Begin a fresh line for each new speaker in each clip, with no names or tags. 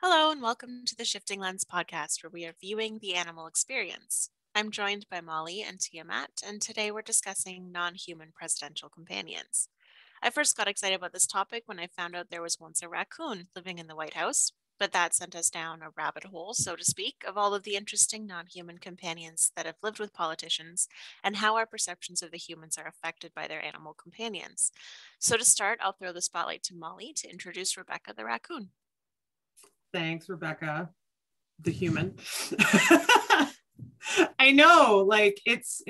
Hello, and welcome to the Shifting Lens podcast, where we are viewing the animal experience. I'm joined by Molly and Tiamat, and today we're discussing non-human presidential companions. I first got excited about this topic when I found out there was once a raccoon living in the White House, but that sent us down a rabbit hole, so to speak, of all of the interesting non-human companions that have lived with politicians and how our perceptions of the humans are affected by their animal companions. So to start, I'll throw the spotlight to Molly to introduce Rebecca the raccoon.
Thanks, Rebecca, the human. I know, like it's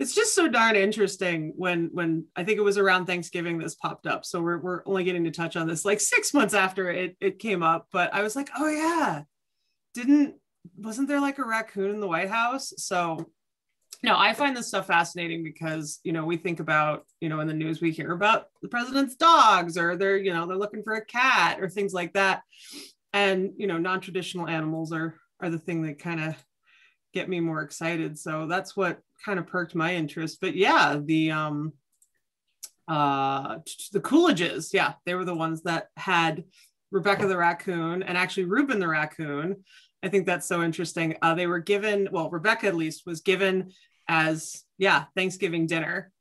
just so darn interesting when I think it was around Thanksgiving this popped up. So we're only getting to touch on this like 6 months after it came up. But I was like, oh yeah, wasn't there like a raccoon in the White House? So no, I find this stuff fascinating because, we think about, in the news, we hear about the president's dogs or they're looking for a cat or things like that. And, non-traditional animals are the thing that kind of get me more excited. So that's what kind of perked my interest. But yeah, the Coolidges, yeah, they were the ones that had Rebecca the raccoon and actually Reuben the raccoon. I think that's so interesting. They were given, well, Rebecca at least was given as, Thanksgiving dinner.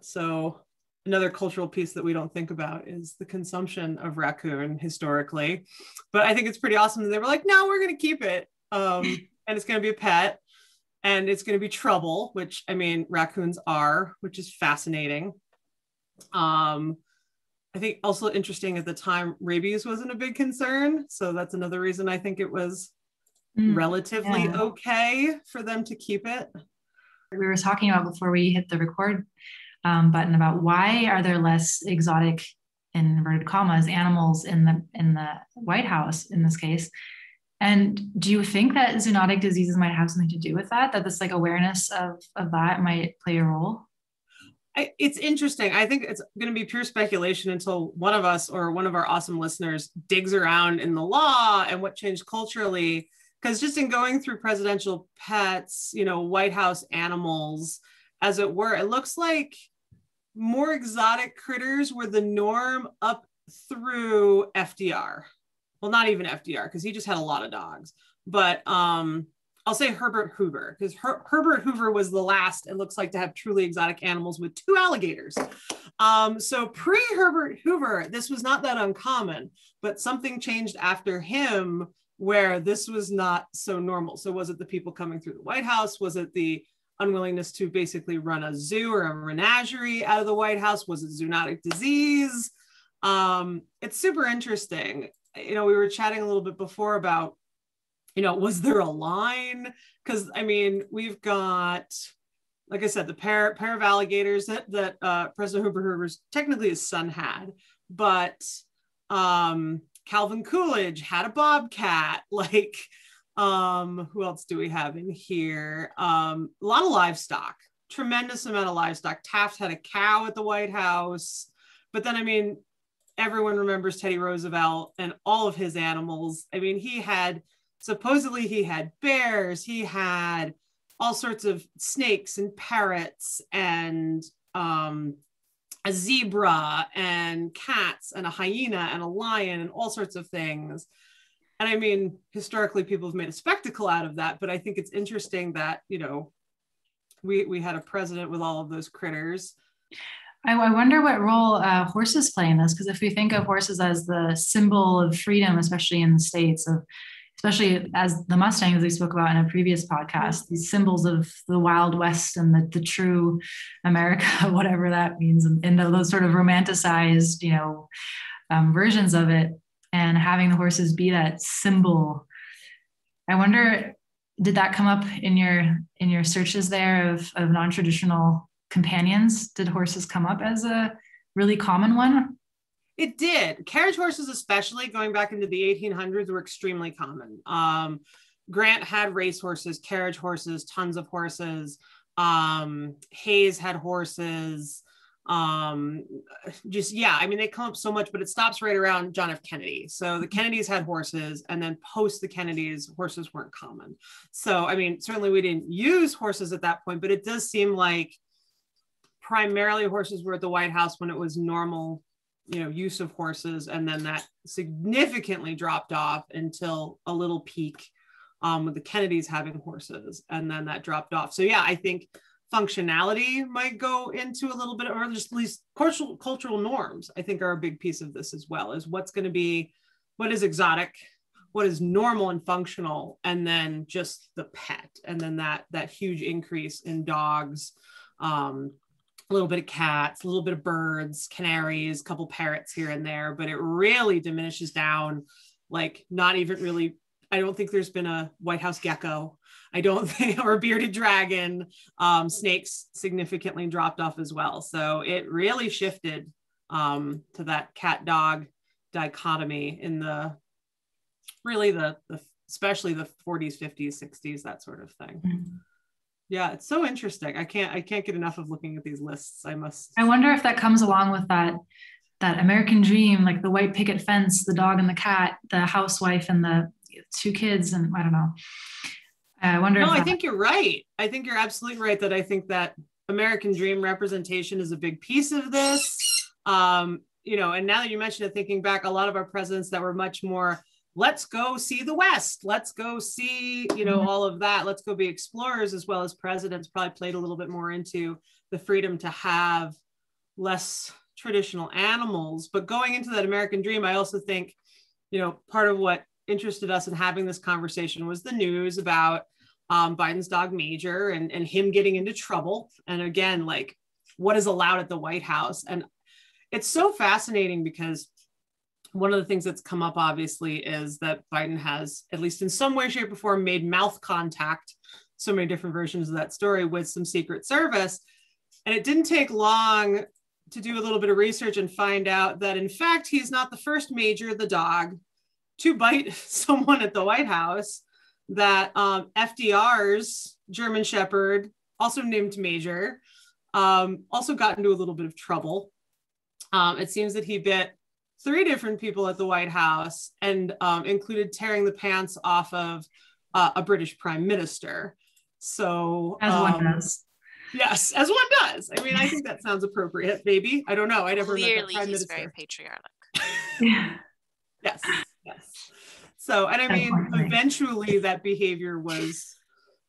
So another cultural piece that we don't think about is the consumption of raccoon historically. But I think it's pretty awesome that they were like, no, we're going to keep it. And it's going to be a pet and it's going to be trouble, which raccoons are, which is fascinating. I think also interesting at the time, rabies wasn't a big concern. So that's another reason I think it was relatively okay for them to keep it.
We were talking about before we hit the record button about why are there less exotic, in inverted commas, animals in the White House in this case. And do you think that zoonotic diseases might have something to do with that this like awareness of that might play a role?
It's interesting. I think it's going to be pure speculation until one of us or one of our awesome listeners digs around in the law and what changed culturally. Because just in going through presidential pets, White House animals, as it were, it looks like more exotic critters were the norm up through FDR. Well, not even FDR, because he just had a lot of dogs. But I'll say Herbert Hoover, because Herbert Hoover was the last, it looks like, to have truly exotic animals with 2 alligators. So pre-Herbert Hoover, this was not that uncommon, but something changed after him where this was not so normal. So was it the people coming through the White House? Was it the unwillingness to basically run a zoo or a menagerie out of the White House? Was it zoonotic disease? It's super interesting. We were chatting a little bit before about, was there a line? Because we've got, like I said, the pair of alligators that President Hoover's technically his son had, but Calvin Coolidge had a bobcat. Like, who else do we have in here? A lot of livestock, tremendous amount of livestock. Taft had a cow at the White House, but then, everyone remembers Teddy Roosevelt and all of his animals. Supposedly he had bears, he had all sorts of snakes and parrots and a zebra and cats and a hyena and a lion and all sorts of things. And historically people have made a spectacle out of that, but I think it's interesting that, we had a president with all of those critters.
I wonder what role horses play in this, because if we think of horses as the symbol of freedom, especially in the States, especially as the Mustangs we spoke about in a previous podcast, these symbols of the Wild West and the true America, whatever that means, and those sort of romanticized, versions of it, and having the horses be that symbol. I wonder, did that come up in your searches there of non-traditional companions? Did horses come up as a really common one?
It did. Carriage horses, especially going back into the 1800s, were extremely common. Grant had race horses, carriage horses, tons of horses. Hayes had horses. They come up so much, but it stops right around John F. Kennedy. So the Kennedys had horses, and then post the Kennedys, horses weren't common. So, certainly we didn't use horses at that point, but it does seem like primarily horses were at the White House when it was normal use of horses, and then that significantly dropped off until a little peak with the Kennedys having horses, and then that dropped off. So yeah, I think functionality might go into a little bit, or just at least cultural norms, I think, are a big piece of this as well, is what is exotic, what is normal and functional, and then just the pet. And then that huge increase in dogs, a little bit of cats, a little bit of birds, canaries, a couple parrots here and there, but it really diminishes down, like not even really. I don't think there's been a White House gecko. I don't think, or a bearded dragon. Snakes significantly dropped off as well. So it really shifted to that cat dog dichotomy in especially the 40s, 50s, 60s, that sort of thing. Mm-hmm. Yeah, it's so interesting. I can't get enough of looking at these lists. I
wonder if that comes along with that American dream, like the white picket fence, the dog and the cat, the housewife and the 2 kids, and I don't know. I wonder.
No, I think you're right. I think you're absolutely right that I think that American dream representation is a big piece of this. And now that you mention it, thinking back, a lot of our presidents that were much more, let's go see the West, let's go see, all of that, let's go be explorers, as well as presidents probably played a little bit more into the freedom to have less traditional animals. But going into that American dream, I also think, part of what interested us in having this conversation was the news about Biden's dog Major and him getting into trouble. And again, like what is allowed at the White House. And it's so fascinating because one of the things that's come up obviously is that Biden has, at least in some way, shape, or form, made mouth contact, so many different versions of that story, with some Secret Service. And it didn't take long to do a little bit of research and find out that in fact, he's not the first Major, the dog, to bite someone at the White House. That FDR's German Shepherd, also named Major, also got into a little bit of trouble. It seems that he bit 3 different people at the White House, and included tearing the pants off of a British prime minister. So
as one does.
Yes, as one does. I mean, I think that sounds appropriate, maybe. I don't know. I never met the prime minister.
Very patriotic.
Yes. So, and I mean, eventually that behavior was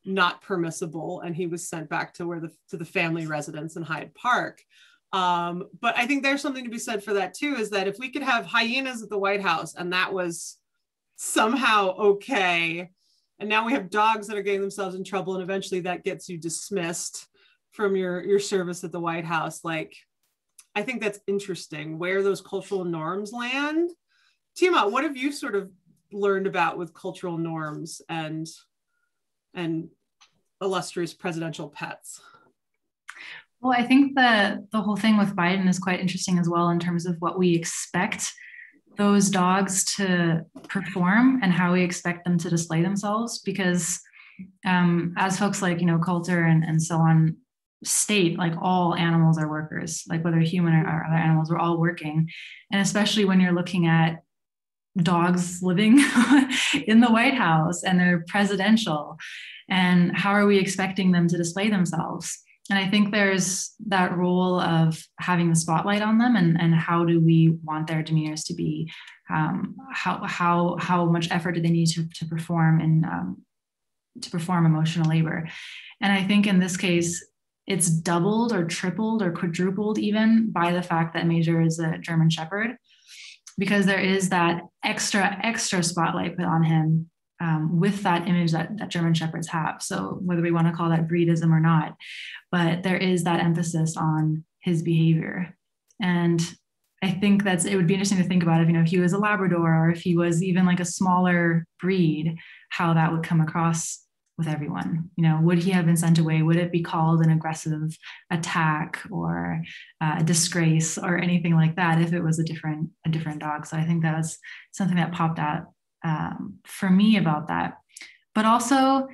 not permissible, and he was sent back to the family residence in Hyde Park. But I think there's something to be said for that too, is that if we could have hyenas at the White House and that was somehow okay, and now we have dogs that are getting themselves in trouble, and eventually that gets you dismissed from your service at the White House. Like, I think that's interesting where those cultural norms land. Tima, what have you sort of learned about with cultural norms and illustrious presidential pets?
Well, I think the whole thing with Biden is quite interesting as well, in terms of what we expect those dogs to perform and how we expect them to display themselves. Because as folks like, Coulter and so on state, like all animals are workers, like whether human or other animals, we're all working. And especially when you're looking at dogs living in the White House and they're presidential, and how are we expecting them to display themselves? And I think there's that role of having the spotlight on them, and how do we want their demeanors to be? How much effort do they need to perform and to perform emotional labor? And I think in this case, it's doubled or tripled or quadrupled even by the fact that Major is a German Shepherd, because there is that extra spotlight put on him with that image that German Shepherds have. So whether we want to call that breedism or not, but there is that emphasis on his behavior. And I think it would be interesting to think about if he was a Labrador, or if he was even like a smaller breed, how that would come across with everyone. Would he have been sent away? Would it be called an aggressive attack or a disgrace or anything like that if it was a different dog? So I think that was something that popped out for me about that. But also,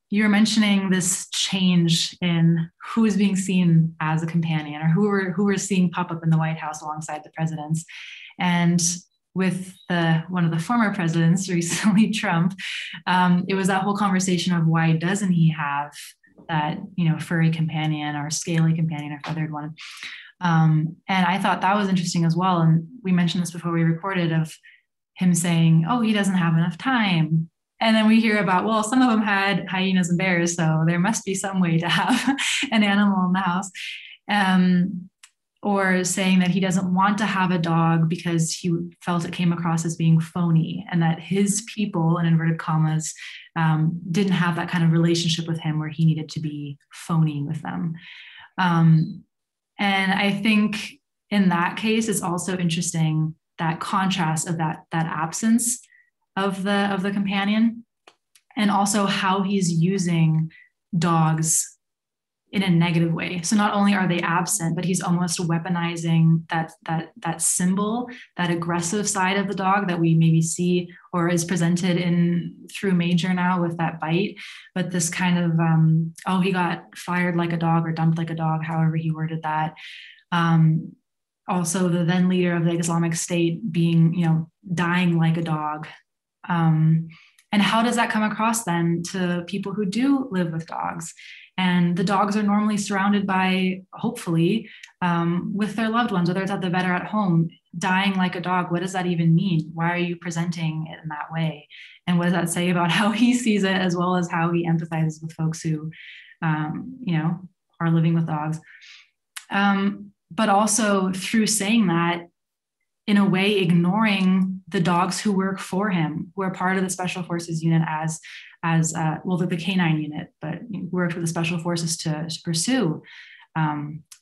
you're mentioning this change in who is being seen as a companion, or who we're seeing pop up in the White House alongside the presidents. And with one of the former presidents recently, Trump, it was that whole conversation of why doesn't he have that furry companion or scaly companion or feathered one. And I thought that was interesting as well. And we mentioned this before we recorded, of him saying, oh, he doesn't have enough time. And then we hear about, well, some of them had hyenas and bears, so there must be some way to have an animal in the house. Or saying that he doesn't want to have a dog because he felt it came across as being phony, and that his people, in inverted commas, didn't have that kind of relationship with him where he needed to be phony with them. And I think in that case, it's also interesting, that contrast of that absence of the companion, and also how he's using dogs in a negative way. So not only are they absent, but he's almost weaponizing that symbol, that aggressive side of the dog that we maybe see or is presented in through Major now with that bite. But this kind of, oh, he got fired like a dog or dumped like a dog, however he worded that. Also the then leader of the Islamic State being, dying like a dog. And how does that come across then to people who do live with dogs? And the dogs are normally surrounded by, hopefully, with their loved ones, whether it's at the vet or at home. Dying like a dog, what does that even mean? Why are you presenting it in that way? And what does that say about how he sees it, as well as how he empathizes with folks who, are living with dogs? But also through saying that, in a way, ignoring the dogs who work for him, who are part of the Special Forces unit the canine unit, but worked with the Special Forces to pursue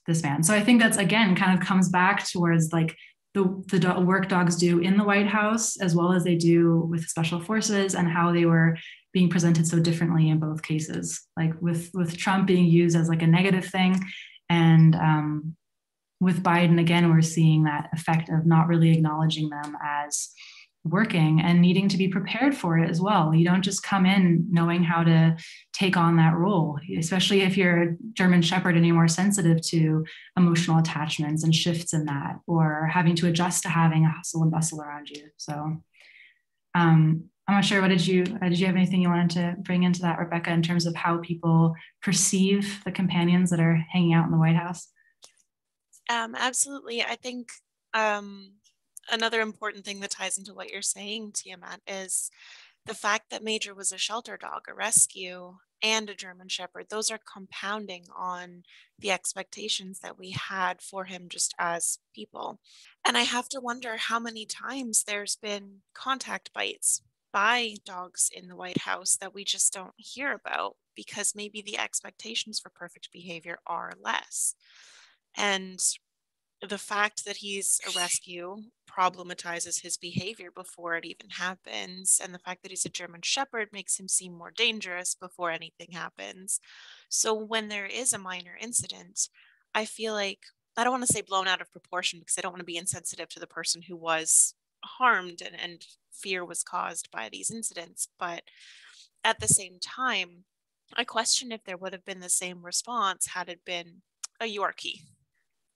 this man. So I think that's, again, kind of comes back towards like the work dogs do in the White House, as well as they do with the Special Forces, and how they were being presented so differently in both cases, like with Trump being used as like a negative thing, and with Biden, again, we're seeing that effect of not really acknowledging them as working and needing to be prepared for it as well. You don't just come in knowing how to take on that role, especially if you're a German Shepherd and you're more sensitive to emotional attachments and shifts in that, or having to adjust to having a hustle and bustle around you. So I'm not sure, did you have anything you wanted to bring into that, Rebecca, in terms of how people perceive the companions that are hanging out in the White House?
Absolutely. I think another important thing that ties into what you're saying, Tiamat, is the fact that Major was a shelter dog, a rescue, and a German Shepherd. Those are compounding on the expectations that we had for him just as people. And I have to wonder how many times there's been contact bites by dogs in the White House that we just don't hear about, because maybe the expectations for perfect behavior are less. And the fact that he's a rescue problematizes his behavior before it even happens. And the fact that he's a German Shepherd makes him seem more dangerous before anything happens. So when there is a minor incident, I feel like, I don't want to say blown out of proportion, because I don't want to be insensitive to the person who was harmed and fear was caused by these incidents. But at the same time, I question if there would have been the same response had it been a Yorkie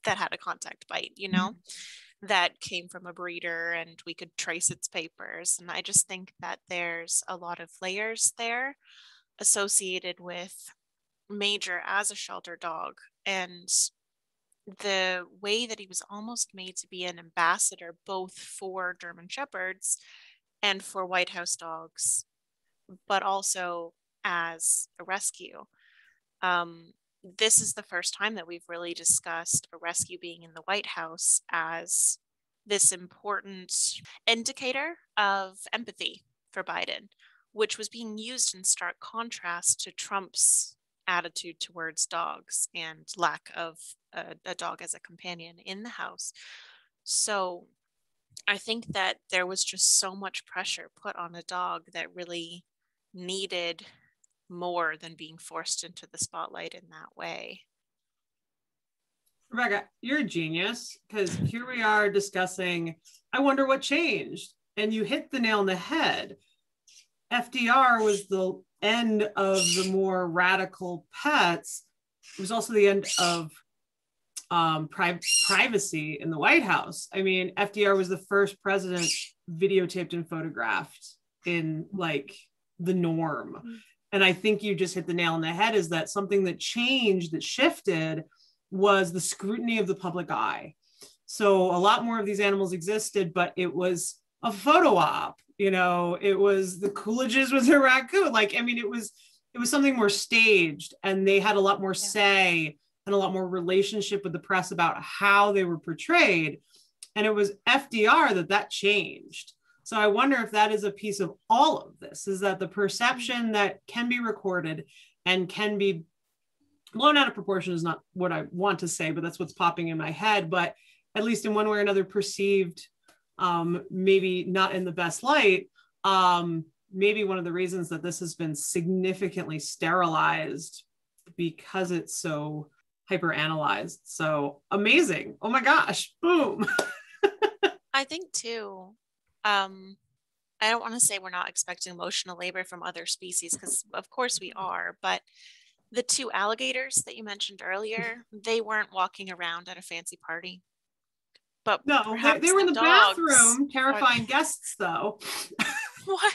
that had a contact bite, that came from a breeder and we could trace its papers. And I just think that there's a lot of layers there associated with Major as a shelter dog, and the way that he was almost made to be an ambassador both for German Shepherds and for White House dogs, but also as a rescue. This is the first time that we've really discussed a rescue being in the White House as this important indicator of empathy for Biden, which was being used in stark contrast to Trump's attitude towards dogs and lack of a dog as a companion in the house. So I think that there was just so much pressure put on a dog that really needed more than being forced into the spotlight in that way.
Rebecca, you're a genius, because here we are discussing, I wonder what changed. And you hit the nail on the head. FDR was the end of the more radical pets. It was also the end of privacy in the White House. I mean, FDR was the first president videotaped and photographed in like the norm. And I think you just hit the nail on the head, is that something that changed, that shifted, was the scrutiny of the public eye. So a lot more of these animals existed, but it was a photo op. It was the Coolidges with a raccoon. It was something more staged, and they had a lot more say and a lot more relationship with the press about how they were portrayed. And it was FDR that changed. So I wonder if that is a piece of all of this, is that the perception that can be recorded and can be blown out of proportion is not what I want to say, but that's what's popping in my head. But at least in one way or another perceived, maybe not in the best light, maybe one of the reasons that this has been significantly sterilized because it's so hyper analyzed. So amazing. Oh my gosh, boom.
I think too, I don't want to say we're not expecting emotional labor from other species, because of course we are, but the two alligators that you mentioned earlier, they weren't walking around at a fancy party. But
no, they were in the bathroom terrifying guests though.
What?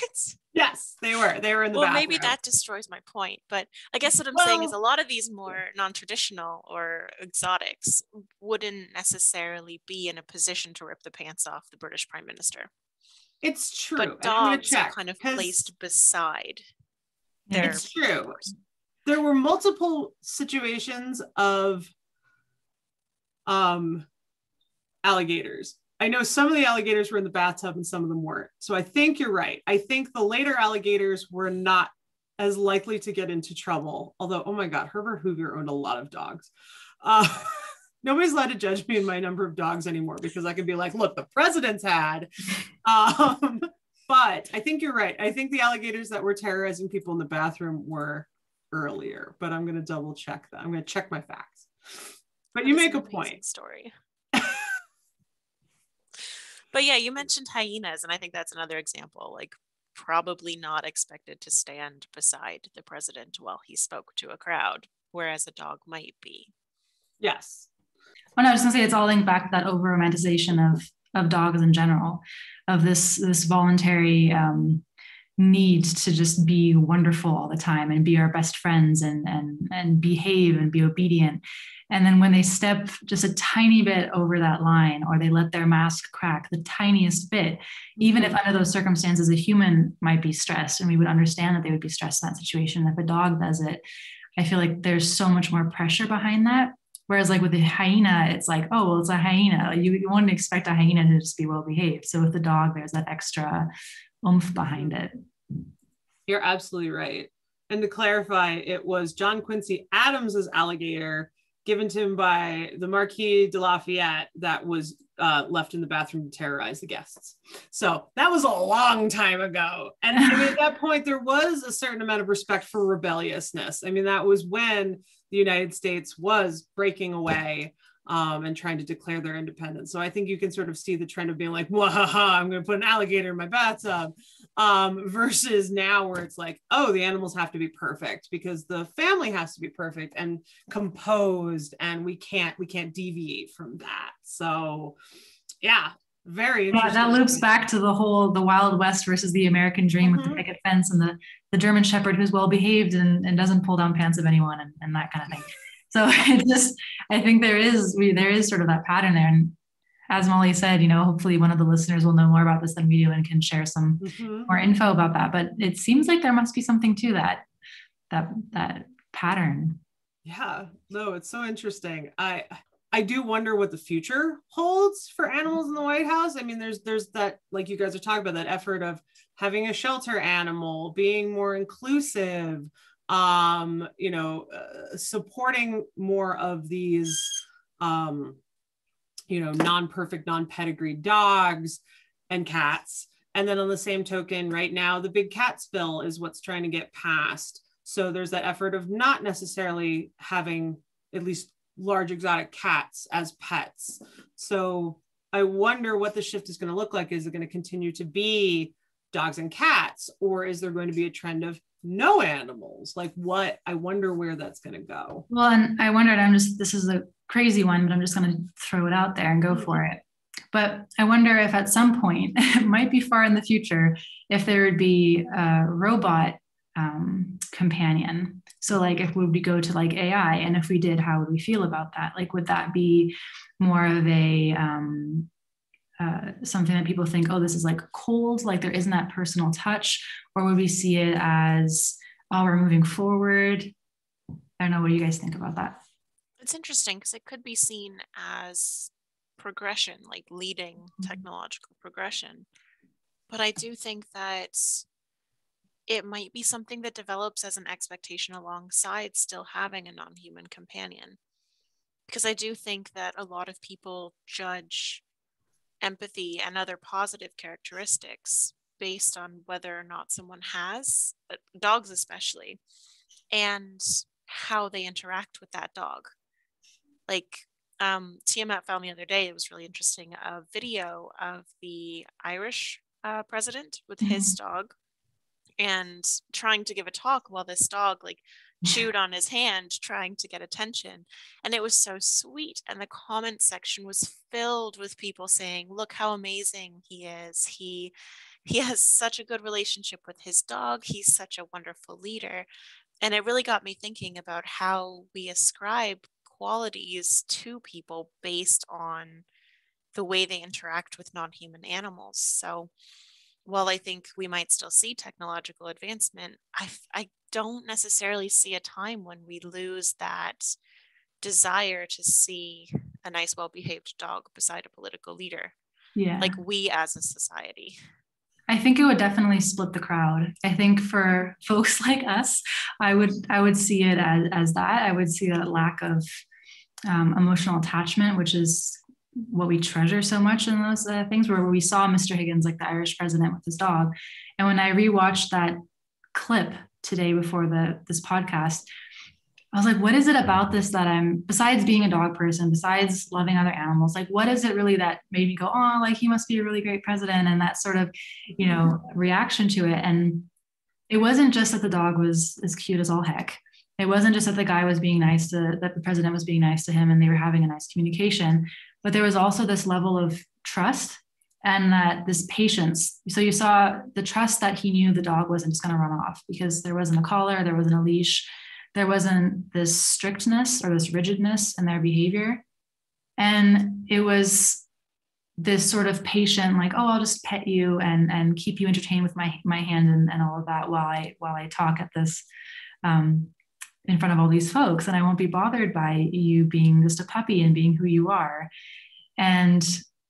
Yes, they were in the bathroom.
Well, maybe that destroys my point, but I guess what I'm saying is a lot of these more non-traditional or exotics wouldn't necessarily be in a position to rip the pants off the British Prime Minister.
It's true.
But dogs are kind of placed beside their
It's true. There were multiple situations of alligators. I know some of the alligators were in the bathtub and some of them weren't. So I think you're right. I think the later alligators were not as likely to get into trouble. Although, oh my God, Herbert Hoover owned a lot of dogs. Nobody's allowed to judge me in my number of dogs anymore, because I could be like, look, the president's had. But I think you're right. I think the alligators that were terrorizing people in the bathroom were earlier, but I'm going to double check that. I'm going to check my facts. But you make a point.
Story. But yeah, you mentioned hyenas, and I think that's another example, like probably not expected to stand beside the president while he spoke to a crowd, whereas a dog might be.
Yes.
Well, no, I was going to say it's all linked back to that over romanticization of dogs in general, of this voluntary need to just be wonderful all the time and be our best friends and behave and be obedient. And then when they step just a tiny bit over that line, or they let their mask crack the tiniest bit, even if under those circumstances, a human might be stressed, and we would understand that they would be stressed in that situation. If a dog does it, I feel like there's so much more pressure behind that. Whereas like with a hyena, it's like, oh, well, it's a hyena. You wouldn't expect a hyena to just be well behaved. So with the dog, there's that extra oomph behind it.
You're absolutely right. And to clarify, it was John Quincy Adams's alligator given to him by the Marquis de Lafayette that was left in the bathroom to terrorize the guests. So that was a long time ago. And I mean, at that point, there was a certain amount of respect for rebelliousness. I mean, that was when the United States was breaking away and trying to declare their independence. So I think you can sort of see the trend of being like, wahaha, I'm going to put an alligator in my bathtub, versus now where it's like, oh, the animals have to be perfect because the family has to be perfect and composed, and we can't deviate from that. So yeah, very interesting.
Yeah, that loops back to the Wild West versus the American dream with the picket fence and the German Shepherd who's well behaved and doesn't pull down pants of anyone and that kind of thing. So I think there is sort of that pattern there. And as Molly said, hopefully one of the listeners will know more about this than we do and can share some more info about that. But it seems like there must be something to that pattern.
Yeah, no, it's so interesting. I do wonder what the future holds for animals in the White House. I mean, there's that, like you guys are talking about, that effort of having a shelter animal, being more inclusive, supporting more of these, non-perfect, non-pedigreed dogs and cats. And then on the same token, right now, the big cats bill is what's trying to get passed. So there's that effort of not necessarily having at least large exotic cats as pets. So I wonder what the shift is going to look like. Is it going to continue to be dogs and cats, or is there going to be a trend of no animals? Like what? I wonder where that's going to go.
Well, and I wondered, this is a crazy one, but I'm just going to throw it out there and go for it. But I wonder if at some point, it might be far in the future, if there would be robot companion. So like if we go to like AI, and if we did, how would we feel about that? Like, would that be more of a something that people think, oh, this is like cold, like there isn't that personal touch? Or would we see it as, oh, we're moving forward? I don't know. What do you guys think about that?
It's interesting because it could be seen as progression, like leading technological progression. But I do think that it might be something that develops as an expectation alongside still having a non-human companion. Because I do think that a lot of people judge empathy and other positive characteristics based on whether or not someone has, dogs especially, and how they interact with that dog. Like Tiamat found the other day, it was really interesting, a video of the Irish president with his dog and trying to give a talk while this dog like chewed on his hand trying to get attention. And it was so sweet, and the comment section was filled with people saying, look how amazing he is, he has such a good relationship with his dog, he's such a wonderful leader. And it really got me thinking about how we ascribe qualities to people based on the way they interact with non-human animals. So while I think we might still see technological advancement, I don't necessarily see a time when we lose that desire to see a nice, well-behaved dog beside a political leader.
Yeah.
Like we as a society.
I think it would definitely split the crowd. I think for folks like us, I would see it as that. I would see that lack of emotional attachment, which is what we treasure so much in those things, where we saw Mr. Higgins, like the Irish president with his dog. And when I rewatched that clip today before this podcast, I was like, what is it about this that I'm, besides being a dog person, besides loving other animals, like, what is it really that made me go, oh, like he must be a really great president, and that sort of, reaction to it. And it wasn't just that the dog was as cute as all heck. It wasn't just that the guy was being nice that the president was being nice to him and they were having a nice communication, but there was also this level of trust and that this patience. So you saw the trust that he knew the dog wasn't just going to run off because there wasn't a collar, there wasn't a leash, there wasn't this strictness or this rigidness in their behavior. And it was this sort of patient, like, oh, I'll just pet you and keep you entertained with my hand and all of that while I talk at this in front of all these folks, and I won't be bothered by you being just a puppy and being who you are. And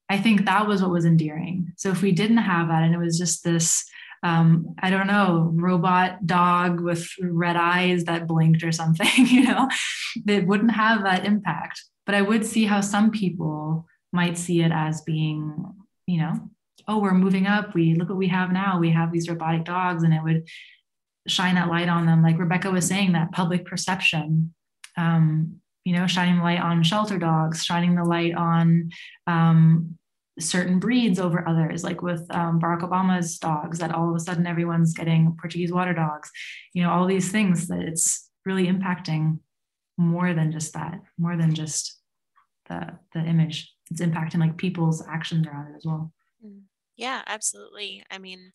I think that was what was endearing. So if we didn't have that and it was just this, I don't know, robot dog with red eyes that blinked or something, it wouldn't have that impact. But I would see how some people might see it as being, oh, we're moving up. Look what we have now. We have these robotic dogs, and it would shine that light on them. Like Rebecca was saying, that public perception, shining the light on shelter dogs, shining the light on certain breeds over others, like with Barack Obama's dogs, that all of a sudden everyone's getting Portuguese water dogs, all these things, that it's really impacting more than just that, more than just the image. It's impacting like people's actions around it as well.
Yeah, absolutely. I mean,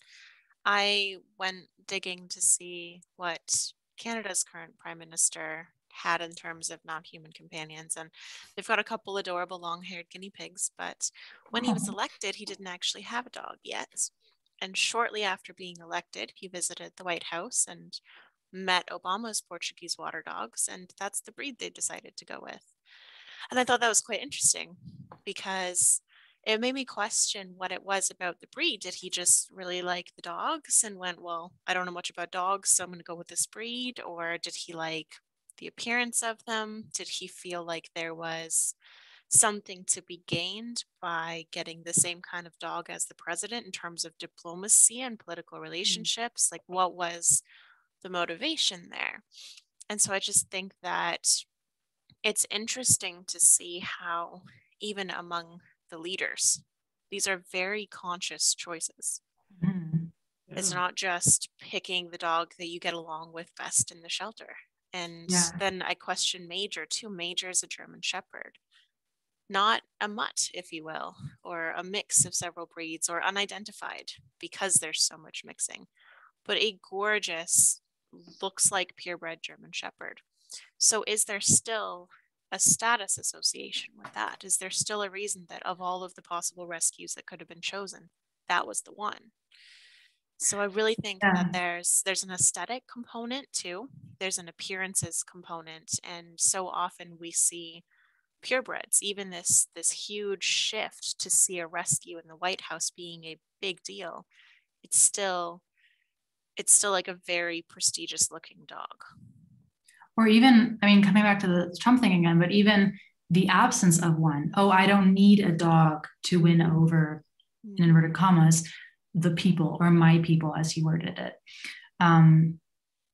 I went digging to see what Canada's current Prime Minister had in terms of non-human companions, and they've got a couple adorable long-haired guinea pigs, but when he was elected, he didn't actually have a dog yet. And shortly after being elected, he visited the White House and met Obama's Portuguese water dogs, and that's the breed they decided to go with. And I thought that was quite interesting because it made me question what it was about the breed. Did he just really like the dogs and went, well, I don't know much about dogs, so I'm going to go with this breed? Or did he like the appearance of them? Did he feel like there was something to be gained by getting the same kind of dog as the president in terms of diplomacy and political relationships? Like, what was the motivation there? And so I just think that it's interesting to see how even among the leaders, these are very conscious choices.
Mm-hmm.
It's not just picking the dog that you get along with best in the shelter. And then I question Major too. Major is a German Shepherd, not a mutt, if you will, or a mix of several breeds or unidentified because there's so much mixing, but a gorgeous looks like purebred German Shepherd. So is there still a status association with that? Is there still a reason that of all of the possible rescues that could have been chosen, that was the one? So I really think that there's an aesthetic component too. There's an appearances component. And so often we see purebreds, even this huge shift to see a rescue in the White House being a big deal. It's still like a very prestigious looking dog.
Or even, I mean, coming back to the Trump thing again, but even the absence of one. Oh, I don't need a dog to win over, in inverted commas, the people, or my people, as he worded it.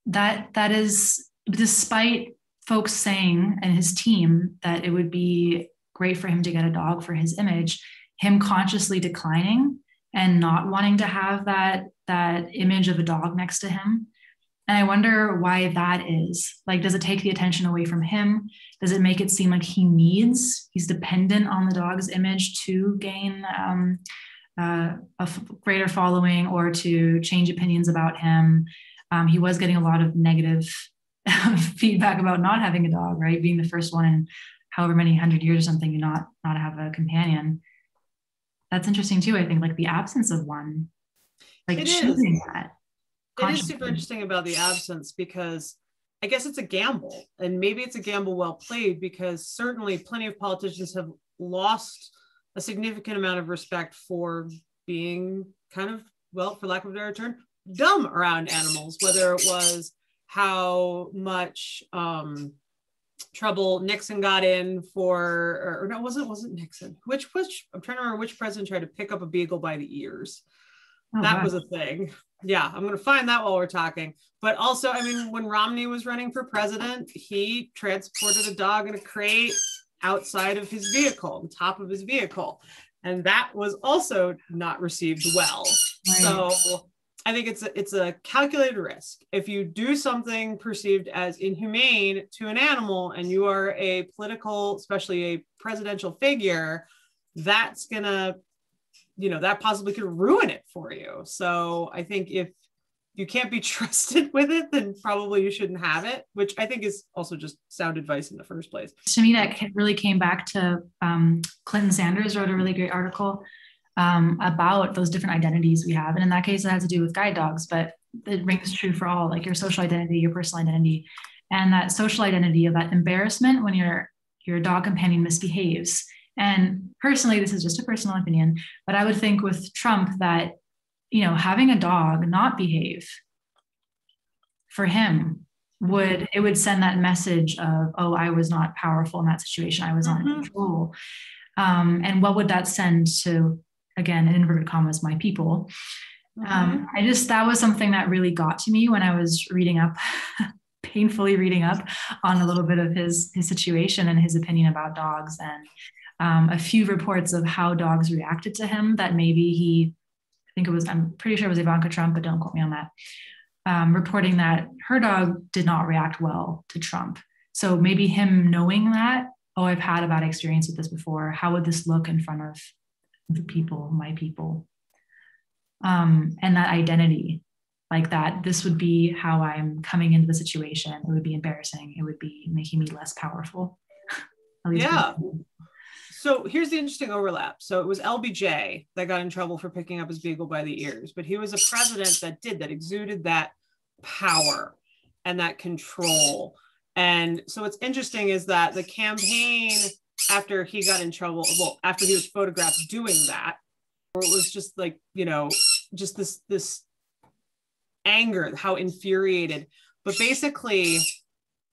That is, despite folks saying, and his team, that it would be great for him to get a dog for his image, him consciously declining and not wanting to have that image of a dog next to him. And I wonder why that is. Like, does it take the attention away from him? Does it make it seem like he's dependent on the dog's image to gain a greater following or to change opinions about him? He was getting a lot of negative feedback about not having a dog, right? Being the first one in however many 100 years or something, not have a companion. That's interesting too, I think, like the absence of one, like choosing that.
It is super interesting about the absence, because I guess it's a gamble, and maybe it's a gamble well played, because certainly plenty of politicians have lost a significant amount of respect for being kind of, well, for lack of a better term, dumb around animals, whether it was how much trouble Nixon got in for, or no, it wasn't Nixon. Which I'm trying to remember which president tried to pick up a beagle by the ears. Oh, that was a thing. Yeah, I'm going to find that while we're talking. But also, I mean, when Romney was running for president, he transported a dog in a crate outside of his vehicle, on top of his vehicle. And that was also not received well. Right. So I think it's a calculated risk. If you do something perceived as inhumane to an animal and you are a political, especially a presidential figure, that's going to, that possibly could ruin it for you. So I think if you can't be trusted with it, then probably you shouldn't have it, which I think is also just sound advice in the first place.
To me, that really came back to Clinton Sanders wrote a really great article about those different identities we have. And in that case, it had to do with guide dogs, but it rings true for all, like your social identity, your personal identity, and that social identity of that embarrassment when your dog companion misbehaves. And personally, this is just a personal opinion, but I would think with Trump that, having a dog not behave for him would send that message of, oh, I was not powerful in that situation. I was not in control. And what would that send to, again, in inverted commas, my people? That was something that really got to me when I was reading up, painfully reading up on a little bit of his situation and his opinion about dogs, and a few reports of how dogs reacted to him that maybe I'm pretty sure it was Ivanka Trump, but don't quote me on that, reporting that her dog did not react well to Trump. So maybe him knowing that, oh, I've had a bad experience with this before. How would this look in front of the people, my people? And that identity, like that, this would be how I'm coming into the situation. It would be embarrassing. It would be making me less powerful.
Yeah. So here's the interesting overlap. So it was LBJ that got in trouble for picking up his beagle by the ears, but he was a president that exuded that power and that control. And so what's interesting is that the campaign, after he got in trouble, well, after he was photographed doing that, or it was just like, just this anger, how infuriated. But basically,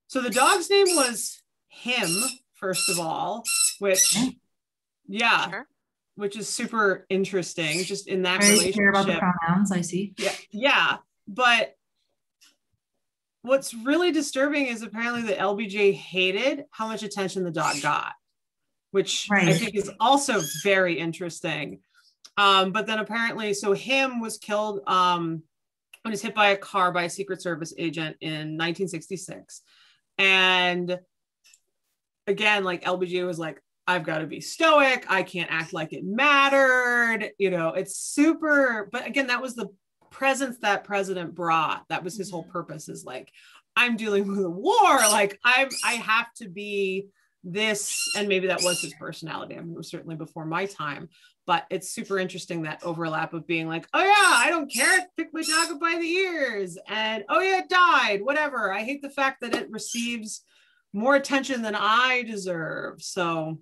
so the dog's name was him, first of all, which, yeah, sure. Which is super interesting, just in that relationship.
Care about the pronouns, I see.
Yeah. But what's really disturbing is apparently that LBJ hated how much attention the dog got, which I think is also very interesting. But then apparently, so him was killed when he was hit by a car by a Secret Service agent in 1966. And again, like LBJ was like, I've got to be stoic. I can't act like it mattered. It's super, but again, that was the presence that president brought. That was his whole purpose, is like, I'm dealing with a war. Like I have to be this. And maybe that was his personality. I mean, it was certainly before my time, but it's super interesting, that overlap of being like, oh yeah, I don't care. Pick my dog up by the ears. And oh yeah, it died, whatever. I hate the fact that it receives more attention than I deserve. So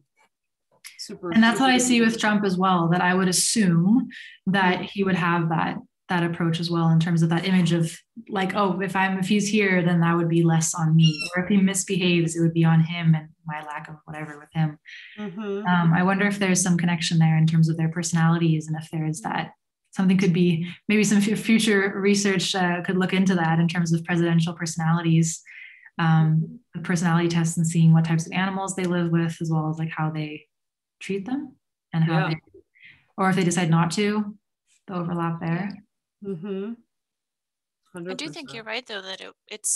super.
And that's what I see with Trump as well, that I would assume that he would have that approach as well, in terms of that image of like, oh, if he's here, then that would be less on me. Or if he misbehaves, it would be on him and my lack of whatever with him. I wonder if there's some connection there in terms of their personalities, and if there is that. Something could be, maybe some future research could look into that in terms of presidential personalities, the personality tests, and seeing what types of animals they live with, as well as like how they treat them, and how they, or if they decide not to, the overlap there.
I do think you're right, though, that it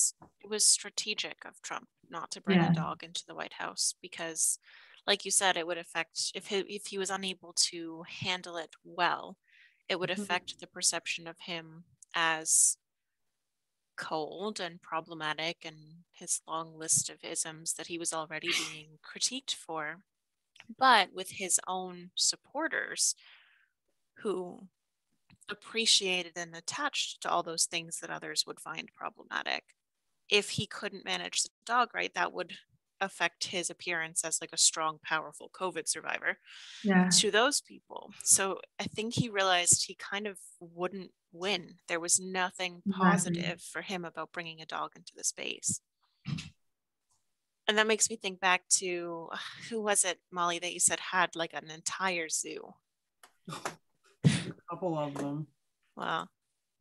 was strategic of Trump not to bring a dog into the White House, because, like you said, it would affect, if he was unable to handle it well, it would affect the perception of him as cold and problematic, and his long list of isms that he was already being critiqued for. But with his own supporters, who appreciated and attached to all those things that others would find problematic, if he couldn't manage the dog right, that would affect his appearance as like a strong, powerful COVID survivor to those people. So I think he realized he kind of wouldn't win. There was nothing positive for him about bringing a dog into the space. And that makes me think back to, who was it, Molly, that you said had like an entire zoo?
A couple of them.
Wow.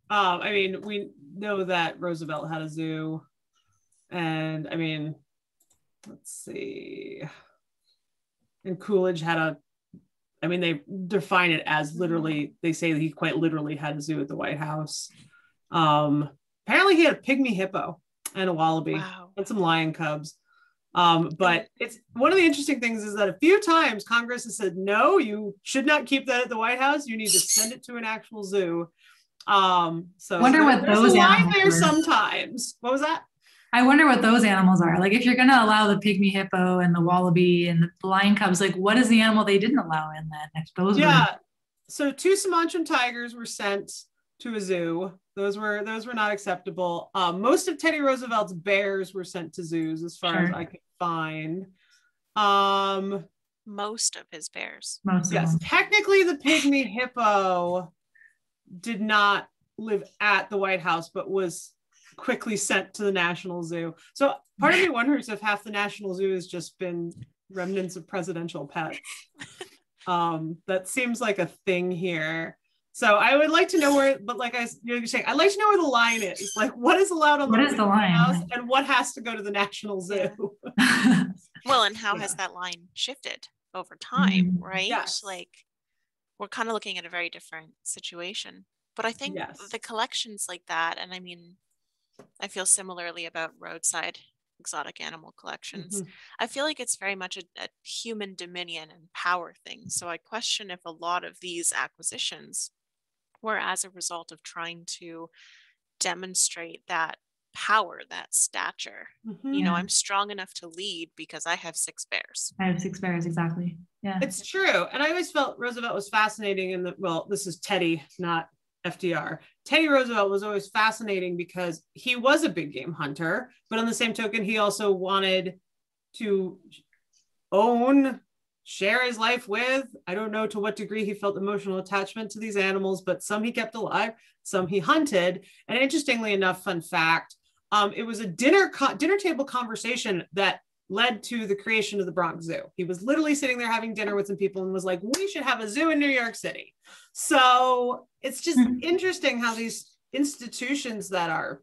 I mean, we know that Roosevelt had a zoo, and I mean, let's see, and Coolidge had they define it as literally, they say that he quite literally had a zoo at the White House. Apparently he had a pygmy hippo and a wallaby and some lion cubs. But it's one of the interesting things is that a few times Congress has said, no, you should not keep that at the White House. You need to send it to an actual zoo. So
wonder what those animals
there sometimes. What was that?
I wonder what those animals are. Like, if you're going to allow the pygmy hippo and the wallaby and the lion cubs, like, what is the animal they didn't allow in that?
So 2 Sumatran tigers were sent to a zoo. Those were not acceptable. Most of Teddy Roosevelt's bears were sent to zoos, as far as I could find.
Most of his bears.
Yes, technically the pygmy hippo did not live at the White House, but was quickly sent to the National Zoo. So part of me wonders if half the National Zoo has just been remnants of presidential pets. That seems like a thing here. So I would like to know where, but like you're saying, I'd like to know where the line is. Like, what is allowed on the White House, and what has to go to the National Zoo?
Well, and how has that line shifted over time, right?
Yes.
Like, we're kind of looking at a very different situation. But I think the collections like that, and I mean, I feel similarly about roadside exotic animal collections. I feel like it's very much a human dominion and power thing. So I question if a lot of these acquisitions were as a result of trying to demonstrate that power, that stature. You know, I'm strong enough to lead because I have 6 bears.
I have 6 bears, exactly. Yeah,
it's true. And I always felt Roosevelt was fascinating in this is Teddy, not FDR. Teddy Roosevelt was always fascinating because he was a big game hunter, but on the same token, he also wanted to share his life with. I don't know to what degree he felt emotional attachment to these animals, but some he kept alive, some he hunted. And interestingly enough, fun fact, it was a dinner table conversation that led to the creation of the Bronx Zoo. He was literally sitting there having dinner with some people and was like, we should have a zoo in New York City. So it's just interesting how these institutions that are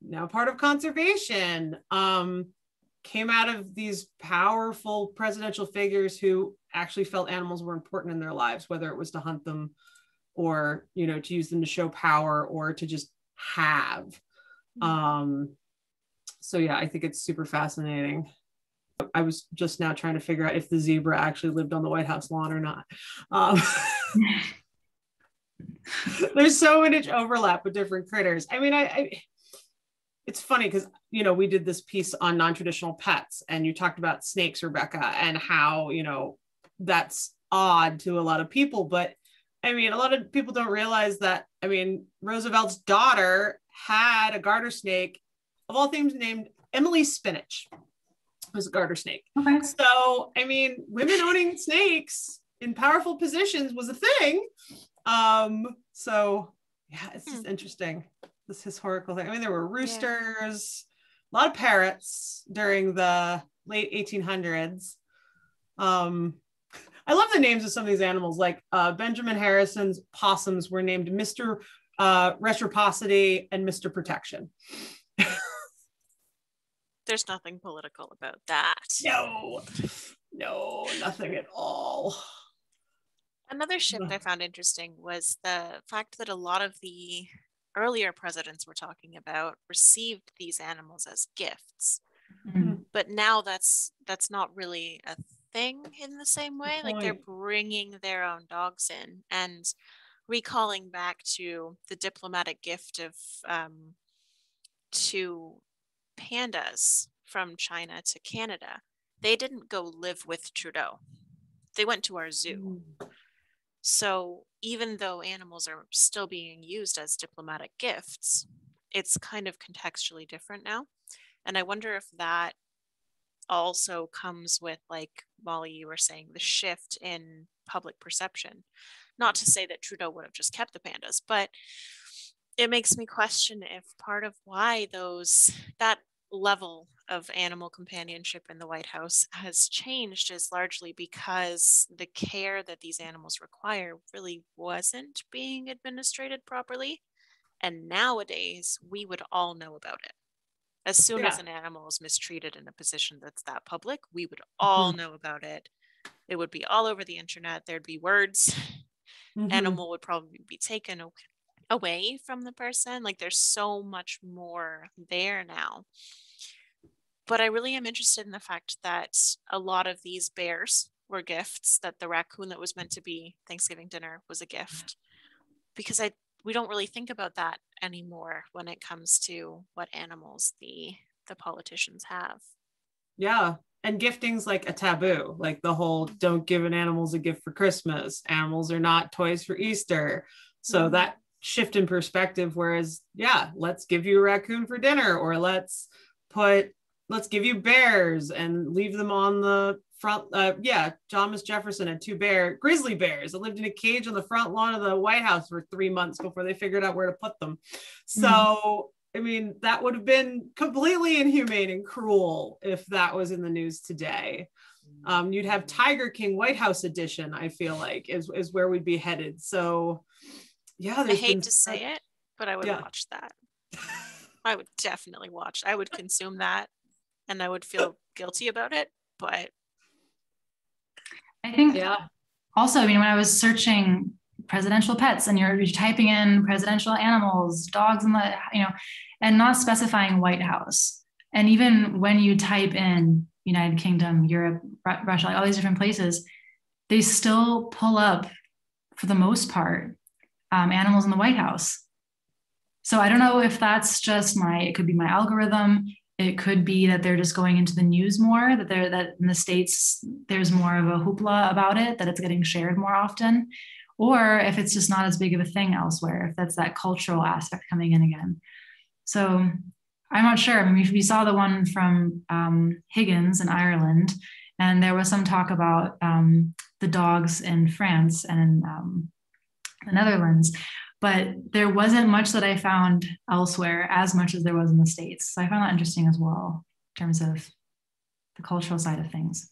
now part of conservation came out of these powerful presidential figures who actually felt animals were important in their lives, whether it was to hunt them or, to use them to show power or to just have. So yeah, I think it's super fascinating. I was just now trying to figure out if the zebra actually lived on the White House lawn or not. There's so much overlap with different critters. I mean, it's funny because, you know, we did this piece on non-traditional pets and you talked about snakes, Rebecca, and how, you know, that's odd to a lot of people. But I mean, a lot of people don't realize that, I mean, Roosevelt's daughter had a garter snake, of all things, named Emily Spinach. It was a garter snake.
Okay.
So, I mean, women owning snakes in powerful positions was a thing. So yeah, it's just interesting, this historical thing. I mean, there were roosters, a lot of parrots during the late 1800s. I love the names of some of these animals, like Benjamin Harrison's possums were named Mr. Reciprocity and Mr. Protection.
There's nothing political about that.
No, nothing at all.
Another shift I found interesting was the fact that a lot of the earlier presidents we're talking about received these animals as gifts.
Mm-hmm.
But now that's not really a thing in the same way. Like they're bringing their own dogs in and recalling back to the diplomatic gift of to pandas from China to Canada. They didn't go live with Trudeau. They went to our zoo. So even though animals are still being used as diplomatic gifts, it's kind of contextually different now. And I wonder if that also comes with, like Molly, you were saying, the shift in public perception. Not to say that Trudeau would have just kept the pandas, but it makes me question if part of why that level of animal companionship in the White House has changed is largely because the care that these animals require really wasn't being administered properly. And nowadays, we would all know about it. As soon as an animal is mistreated in a position that's that public, we would all know about it. It would be all over the internet. There'd be words. Animal would probably be taken away from the person. Like there's so much more there now. But I really am interested in the fact that a lot of these bears were gifts, that the raccoon that was meant to be Thanksgiving dinner was a gift, because we don't really think about that anymore when it comes to what animals the politicians have.
Yeah. And gifting's like a taboo, like the whole don't give an animals a gift for Christmas. Animals are not toys for Easter. So that shift in perspective, whereas, yeah, let's give you a raccoon for dinner, or let's give you bears and leave them on the front. Thomas Jefferson had two grizzly bears that lived in a cage on the front lawn of the White House for 3 months before they figured out where to put them. So, I mean, that would have been completely inhumane and cruel if that was in the news today. You'd have Tiger King White House edition, I feel like, is where we'd be headed. So, yeah.
I hate to say it, but I would watch that. I would definitely watch. I would consume that, and I would feel guilty about it, but
I think also, I mean, when I was searching presidential pets and you're typing in presidential animals, dogs, and and not specifying White House. And even when you type in United Kingdom, Europe, Russia, like all these different places, they still pull up, for the most part, animals in the White House. So I don't know if that's just it could be my algorithm. It could be that they're just going into the news more, that in the States, there's more of a hoopla about it, that it's getting shared more often, or if it's just not as big of a thing elsewhere, if that's that cultural aspect coming in again. So I'm not sure. I mean, we saw the one from Higgins in Ireland, and there was some talk about the dogs in France and the Netherlands. But there wasn't much that I found elsewhere as much as there was in the States. So I found that interesting as well in terms of the cultural side of things.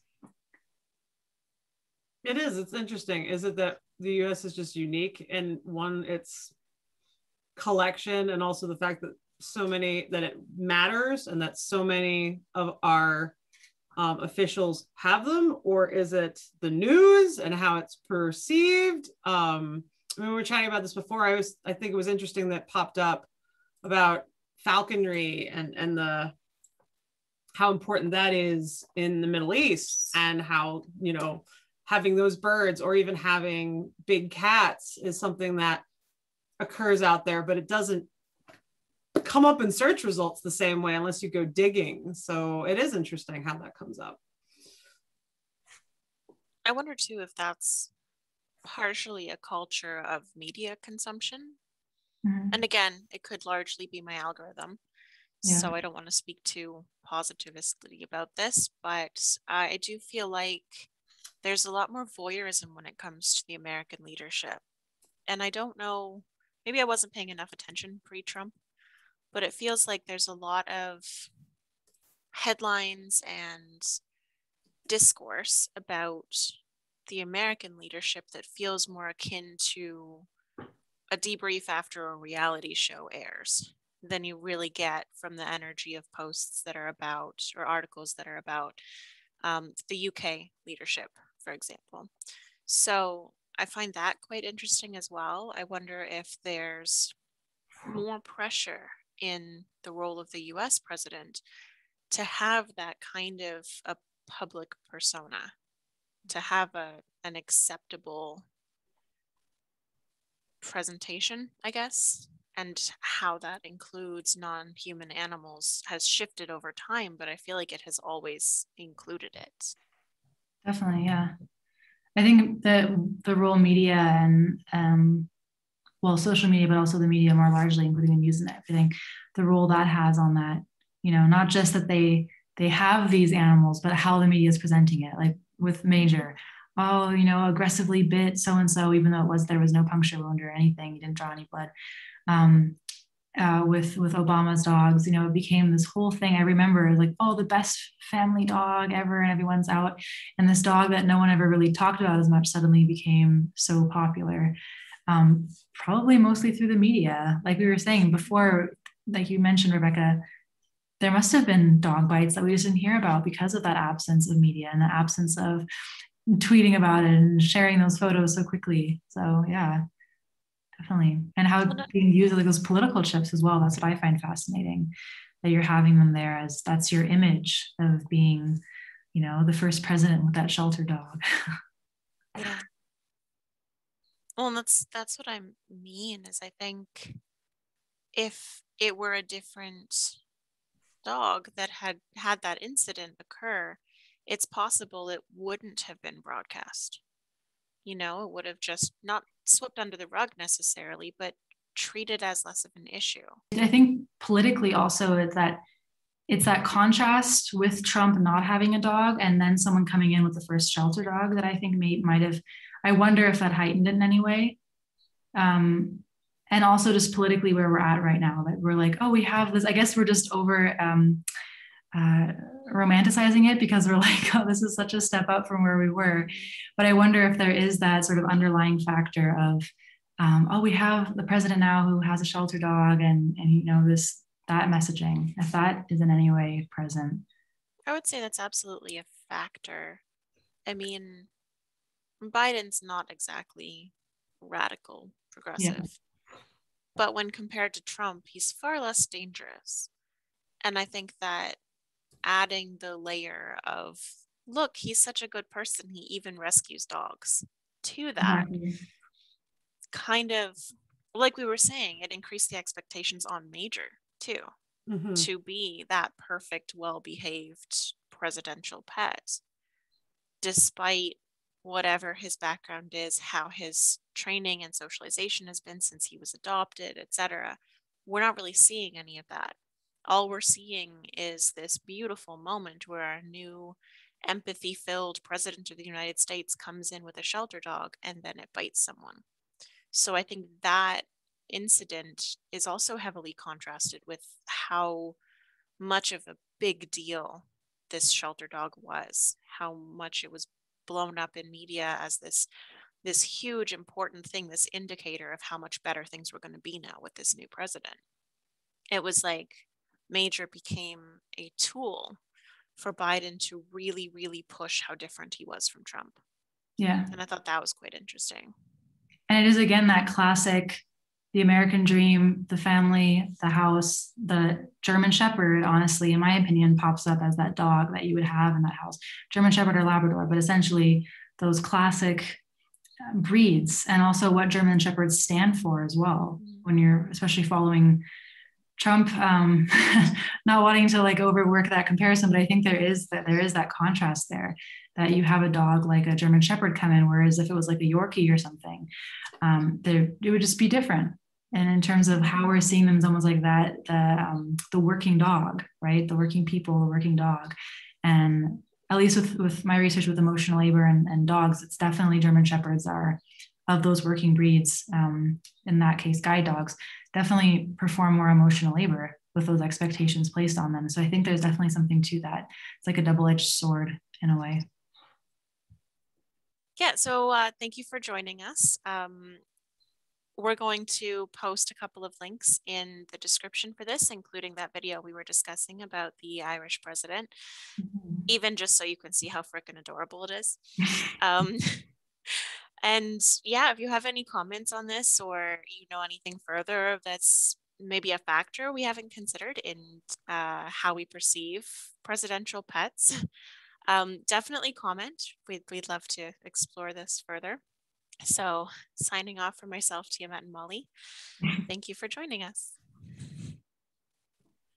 It is. It's interesting. Is it that the US is just unique in its collection, and also the fact that that it matters and that so many of our officials have them? Or is it the news and how it's perceived? I mean, we were chatting about this before. I think it was interesting that popped up about falconry and how important that is in the Middle East, and how, having those birds or even having big cats is something that occurs out there, but it doesn't come up in search results the same way unless you go digging. So it is interesting how that comes up.
I wonder too if that's partially a culture of media consumption.
Mm-hmm.
And again, it could largely be my algorithm.
Yeah.
So I don't want to speak too positively about this, but I do feel like there's a lot more voyeurism when it comes to the American leadership. And I don't know, maybe I wasn't paying enough attention pre-Trump, but it feels like there's a lot of headlines and discourse about the American leadership that feels more akin to a debrief after a reality show airs than you really get from the energy of posts that are about, or articles that are about the UK leadership, for example. So I find that quite interesting as well. I wonder if there's more pressure in the role of the US president to have that kind of a public persona, to have an acceptable presentation, I guess, and how that includes non-human animals has shifted over time, but I feel like it has always included it.
Definitely, yeah. I think that the role media and well, social media, but also the media more largely, including the news and everything, the role that has on that, you know, not just that they have these animals, but how the media is presenting it, like with Major. Oh, you know, aggressively bit so and so, even though there was no puncture wound or anything, he didn't draw any blood. With Obama's dogs, you know, it became this whole thing. I remember like, oh, the best family dog ever, and everyone's out. And this dog that no one ever really talked about as much suddenly became so popular. Probably mostly through the media. Like we were saying before, like you mentioned, Rebecca, there must have been dog bites that we just didn't hear about because of that absence of media and the absence of tweeting about it and sharing those photos so quickly. So yeah, definitely. And how it's being used like those political chips as well. That's what I find fascinating, that you're having them there as that's your image of being, you know, the first president with that shelter dog.
Yeah. Well, and that's what I mean is I think if it were a different dog that had that incident occur, it's possible it wouldn't have been broadcast. You know, it would have just not swept under the rug necessarily, but treated as less of an issue.
I think politically also it's that contrast with Trump not having a dog and then someone coming in with the first shelter dog that I think might have, I wonder if that heightened it in any way. And also just politically where we're at right now, that we're like, oh, we have this, I guess we're just over romanticizing it because we're like, oh, this is such a step up from where we were. But I wonder if there is that sort of underlying factor of, oh, we have the president now who has a shelter dog and you know, that messaging, if that is in any way present.
I would say that's absolutely a factor. I mean, Biden's not exactly radical progressive, but when compared to Trump, he's far less dangerous. And I think that adding the layer of, look, he's such a good person, he even rescues dogs, to that, kind of, like we were saying, it increased the expectations on Major too, to be that perfect, well-behaved presidential pet, despite whatever his background is, how his training and socialization has been since he was adopted, etc. We're not really seeing any of that. All we're seeing is this beautiful moment where our new empathy-filled president of the United States comes in with a shelter dog and then it bites someone. So I think that incident is also heavily contrasted with how much of a big deal this shelter dog was, how much it was blown up in media as this huge important thing, this indicator of how much better things were going to be now with this new president. It was like Major became a tool for Biden to really, really push how different he was from Trump.
Yeah.
And I thought that was quite interesting.
And it is, again, that classic, the American dream, the family, the house, the German Shepherd, honestly, in my opinion, pops up as that dog that you would have in that house. German Shepherd or Labrador, but essentially those classic breeds and also what German Shepherds stand for as well. When you're especially following Trump, not wanting to like overwork that comparison, but I think there is that contrast there, that you have a dog like a German Shepherd come in, whereas if it was like a Yorkie or something, it would just be different. And in terms of how we're seeing them, it's almost like that, the working dog, right? The working people, the working dog. And at least with my research with emotional labor and dogs, it's definitely German Shepherds are, of those working breeds, in that case, guide dogs, definitely perform more emotional labor with those expectations placed on them. So I think there's definitely something to that. It's like a double-edged sword in a way.
Yeah, so thank you for joining us. We're going to post a couple of links in the description for this, including that video we were discussing about the Irish president, even just so you can see how freaking adorable it is. And yeah, if you have any comments on this or you know anything further that's maybe a factor we haven't considered in how we perceive presidential pets, definitely comment. We'd love to explore this further. So signing off for myself, Tiamat and Molly, thank you for joining us.